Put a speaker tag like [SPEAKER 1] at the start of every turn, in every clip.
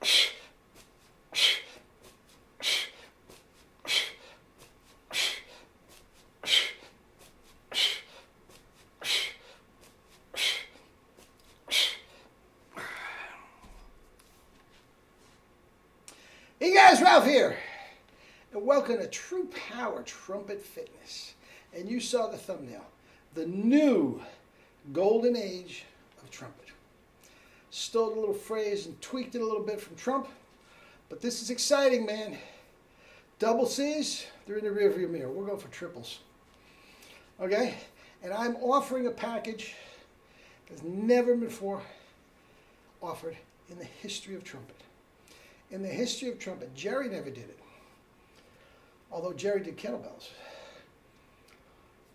[SPEAKER 1] Hey guys, Ralph here, and welcome to True Power Trumpet Fitness. And you saw the thumbnail, the new golden age of trumpet. Stole a little phrase and tweaked it a little bit from Trump, but this is exciting, man. Double C's, they're in the rearview mirror. We're going for triples. Okay? And I'm offering a package that's never before offered in the history of trumpet. In the history of trumpet, Jerry never did it. Although Jerry did kettlebells.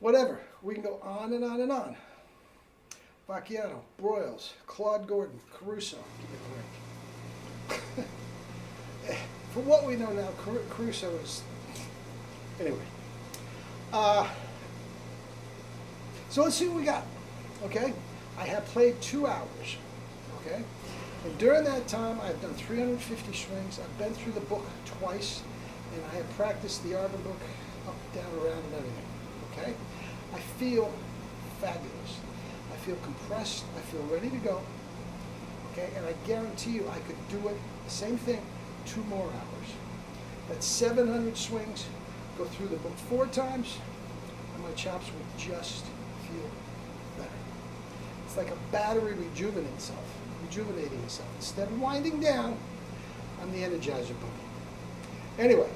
[SPEAKER 1] Whatever, we can go on and on and on. Bacchiano, Broyles, Claude Gordon, Caruso, give me a break. From what we know now, Caruso is, anyway. So let's see what we got, okay? I have played 2 hours, okay? And during that time, I've done 350 swings. I've been through the book twice, and I have practiced the arbor book up, down, around, and everything, okay? I feel fabulous. I feel compressed. I feel ready to go, okay? And I guarantee you I could do it, the same thing, 2 more hours. That's 700 swings, go through the book 4 times, and my chops will just feel better. It's like a battery rejuvenating itself. Instead of winding down, I'm the Energizer Bunny. Anyway,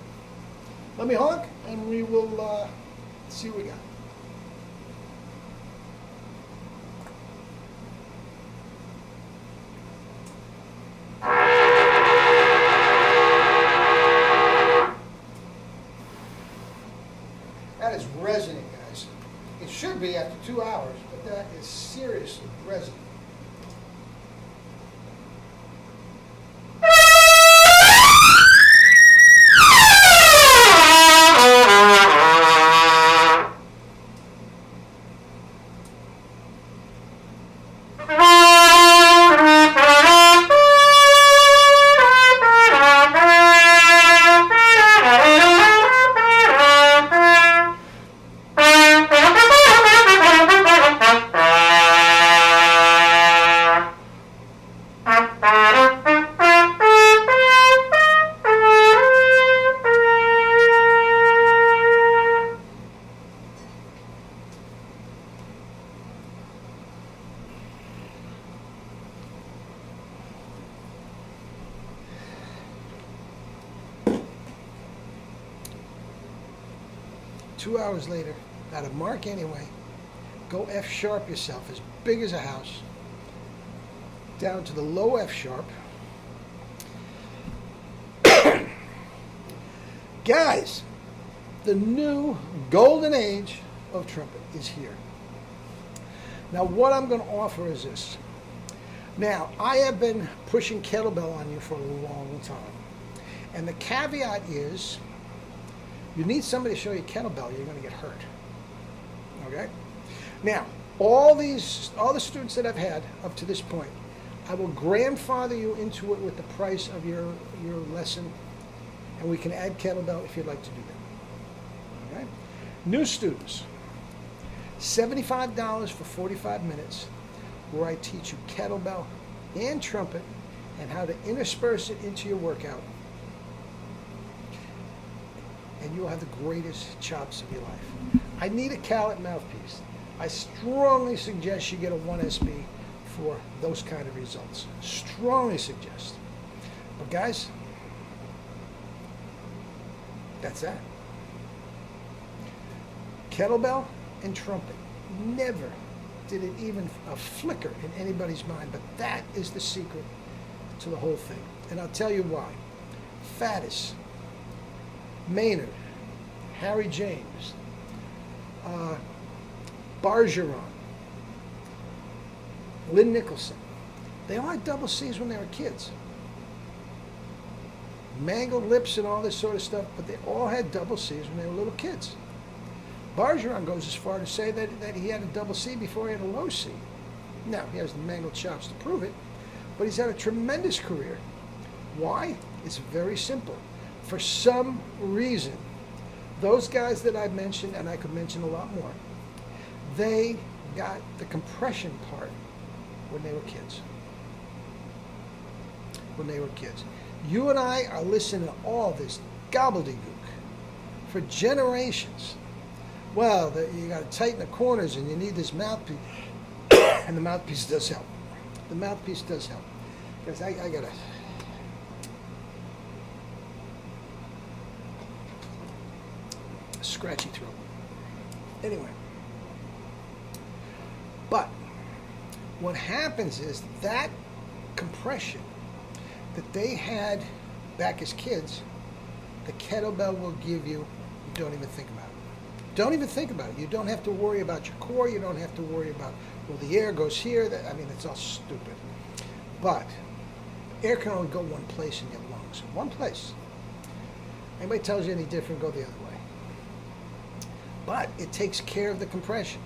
[SPEAKER 1] let me honk and we will see what we got. That is resonant, guys. It should be after 2 hours, but that is seriously resonant. Two hours later, not a mark anyway, go F sharp yourself, as big as a house, down to the low F sharp. Guys, the new golden age of trumpet is here. Now what I'm going to offer is this. Now, I have been pushing kettlebell on you for a long time. And the caveat is, you need somebody to show you kettlebell, you're going to get hurt. Okay? Now, all the students that I've had up to this point, I will grandfather you into it with the price of your lesson, and we can add kettlebell if you'd like to do that. Okay? New students, $75 for 45 minutes, where I teach you kettlebell and trumpet and how to intersperse it into your workout. And you'll have the greatest chops of your life. I need a Callet mouthpiece. I strongly suggest you get a 1SB for those kind of results. Strongly suggest. But guys, that's that. Kettlebell and trumpet. Never did it even a flicker in anybody's mind, but that is the secret to the whole thing. And I'll tell you why. Faddis, Maynard, Harry James, Bargeron, Lynn Nicholson, they all had double C's when they were kids. Mangled lips and all this sort of stuff, but they all had double C's when they were little kids. Bargeron goes as far to say that he had a double C before he had a low C. Now, he has the mangled chops to prove it, but he's had a tremendous career. Why? It's very simple. For some reason, those guys that I mentioned, and I could mention a lot more, they got the compression part when they were kids. When they were kids. You and I are listening to all this gobbledygook for generations. Well, you got to tighten the corners and you need this mouthpiece. And the mouthpiece does help. The mouthpiece does help. Because I got to... scratchy throat. Anyway. But what happens is that compression that they had back as kids, the kettlebell will give you, you don't even think about it. Don't even think about it. You don't have to worry about your core. You don't have to worry about, well, the air goes here. I mean, it's all stupid. But air can only go one place in your lungs. One place. Anybody tells you any different, go the other way. But it takes care of the compression.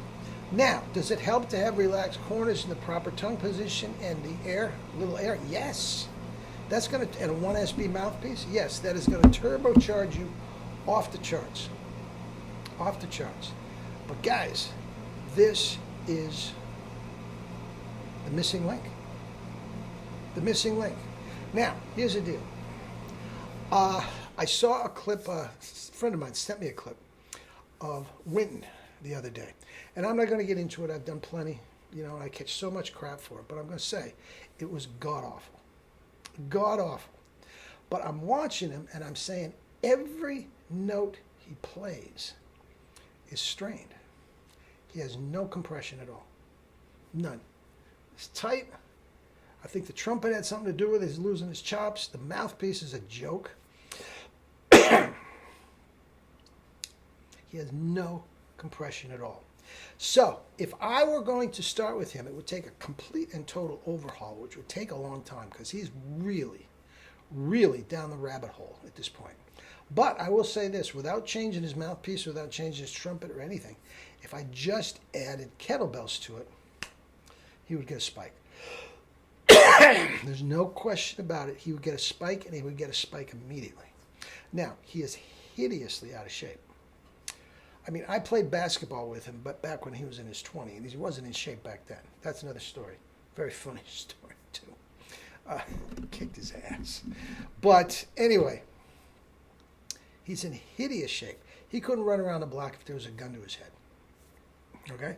[SPEAKER 1] Now, does it help to have relaxed corners in the proper tongue position and the air, little air? Yes. That's going to, and a 1SB mouthpiece? Yes, that is going to turbocharge you off the charts. Off the charts. But guys, this is the missing link. The missing link. Now, here's the deal. I saw a clip, a friend of mine sent me a clip of Winton the other day. And I'm not going to get into it. I've done plenty. You know, I catch so much crap for it. But I'm going to say it was god-awful. God-awful. But I'm watching him and I'm saying every note he plays is strained. He has no compression at all. None. It's tight. I think the trumpet had something to do with it. He's losing his chops. The mouthpiece is a joke. He has no compression at all. So, if I were going to start with him, it would take a complete and total overhaul, which would take a long time because he's really, really down the rabbit hole at this point. But I will say this, without changing his mouthpiece, without changing his trumpet or anything, if I just added kettlebells to it, he would get a spike. There's no question about it. He would get a spike, and he would get a spike immediately. Now, he is hideously out of shape. I mean, I played basketball with him, but back when he was in his 20s, and he wasn't in shape back then. That's another story. Very funny story, too. Kicked his ass. But anyway, he's in hideous shape. He couldn't run around the block if there was a gun to his head. Okay?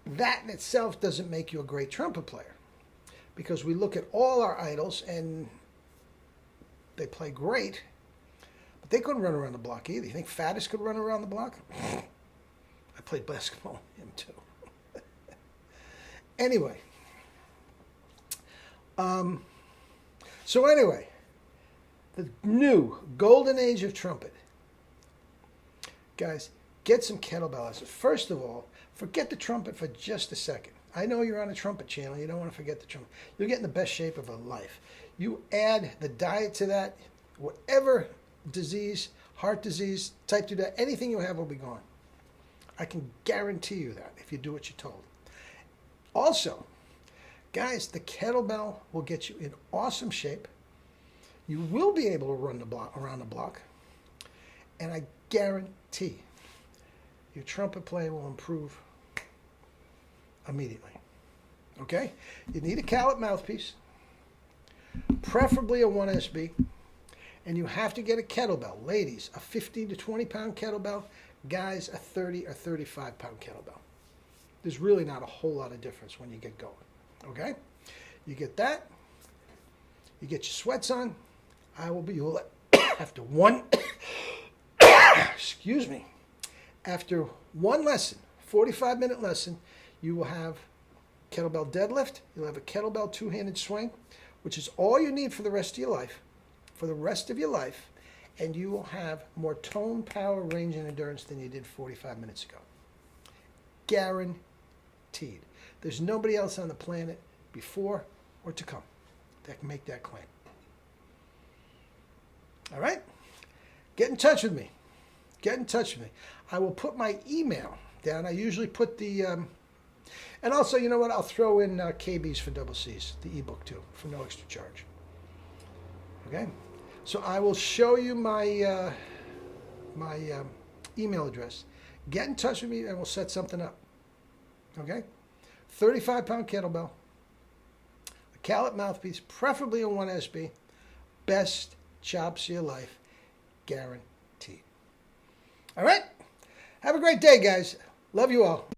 [SPEAKER 1] That in itself doesn't make you a great trumpet player. Because we look at all our idols, and they play great, but they couldn't run around the block either. You think Faddis could run around the block? I played basketball with him too. Anyway. So anyway, the new golden age of trumpet. Guys, get some kettlebell lessons. First of all, forget the trumpet for just a second. I know you're on a trumpet channel. You don't want to forget the trumpet. You'll get in the best shape of a life. You add the diet to that, whatever disease, heart disease, type 2 diabetes, anything you have will be gone. I can guarantee you that if you do what you're told. Also, guys, the kettlebell will get you in awesome shape. You will be able to run the block around the block. And I guarantee your trumpet playing will improve immediately. Okay? You need a callot mouthpiece, preferably a 1SB, and you have to get a kettlebell. Ladies, a 15 to 20 pound kettlebell. Guys, a 30 or 35 pound kettlebell. There's really not a whole lot of difference when you get going. Okay? You get that. You get your sweats on. I will be after one excuse me. After one lesson, 45-minute lesson, you will have kettlebell deadlift. You'll have a kettlebell two-handed swing, which is all you need for the rest of your life. For the rest of your life. And you will have more tone, power, range, and endurance than you did 45 minutes ago. Guaranteed. There's nobody else on the planet before or to come that can make that claim. All right? Get in touch with me. Get in touch with me. I will put my email down. I usually put the... and also, you know what? I'll throw in KBs for double C's, the ebook too, for no extra charge. Okay? So I will show you my email address. Get in touch with me and we'll set something up. Okay? 35-pound kettlebell, a callot mouthpiece, preferably a 1SB. Best chops of your life, guaranteed. All right? Have a great day, guys. Love you all.